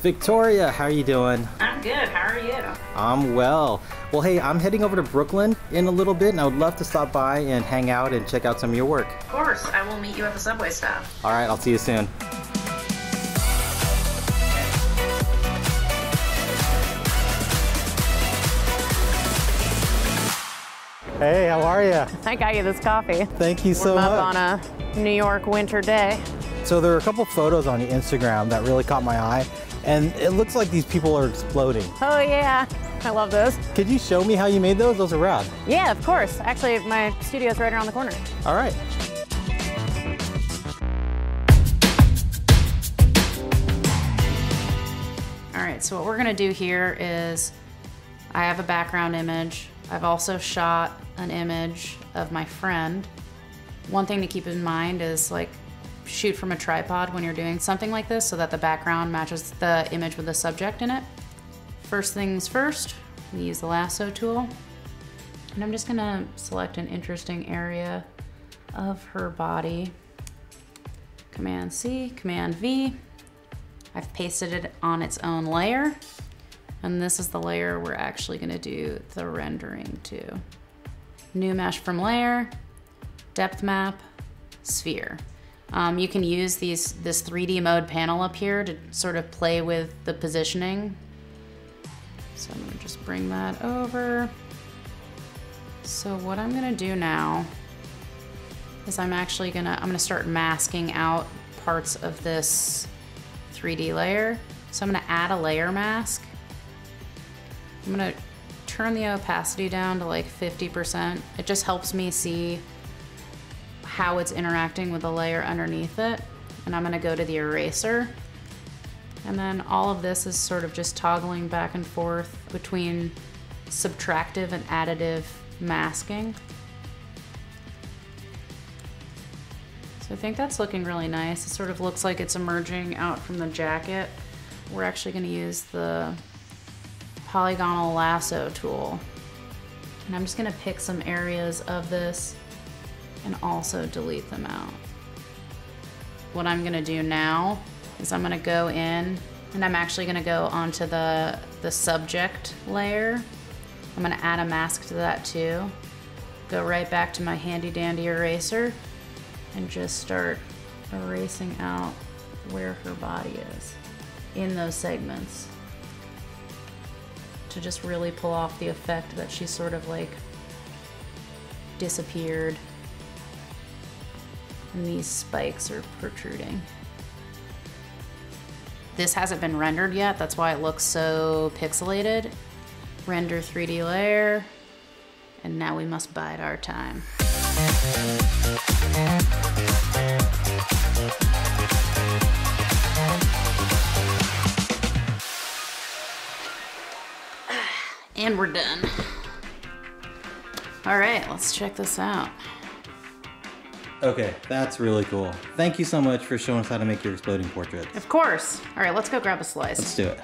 Victoria, how are you doing? I'm good. How are you? I'm well. Well, hey, I'm heading over to Brooklyn in a little bit, and I would love to stop by and hang out and check out some of your work. Of course. I will meet you at the subway stop. All right, I'll see you soon. Hey, how are you? I got you this coffee. Thank you so much. Up on a New York winter day. So there are a couple photos on your Instagram that really caught my eye, and it looks like these people are exploding. Oh yeah, I love those. Could you show me how you made those? Those are rad. Yeah, of course. Actually, my studio's right around the corner. All right. All right, so what we're gonna do here is, I have a background image. I've also shot an image of my friend. One thing to keep in mind is like, shoot from a tripod when you're doing something like this so that the background matches the image with the subject in it. First things first, we use the lasso tool. And I'm just gonna select an interesting area of her body. Command C, Command V. I've pasted it on its own layer. And this is the layer we're actually gonna do the rendering to. New mesh from layer, depth map, sphere. You can use this 3D mode panel up here to sort of play with the positioning. So I'm gonna just bring that over. So what I'm gonna do now is I'm gonna start masking out parts of this 3D layer. So I'm gonna add a layer mask. I'm gonna turn the opacity down to like 50%. It just helps me see how it's interacting with the layer underneath it. And I'm gonna go to the eraser. And then all of this is sort of just toggling back and forth between subtractive and additive masking. So I think that's looking really nice. It sort of looks like it's emerging out from the jacket. We're actually gonna use the polygonal lasso tool. And I'm just gonna pick some areas of this and also delete them out. What I'm gonna do now is I'm gonna go in and I'm actually gonna go onto the subject layer. I'm gonna add a mask to that too. Go right back to my handy dandy eraser and just start erasing out where her body is in those segments to just really pull off the effect that she's sort of like disappeared and these spikes are protruding. This hasn't been rendered yet, that's why it looks so pixelated. Render 3D layer, and now we must bide our time. And we're done. All right, let's check this out. Okay, that's really cool. Thank you so much for showing us how to make your exploding portraits. Of course. All right, let's go grab a slice. Let's do it.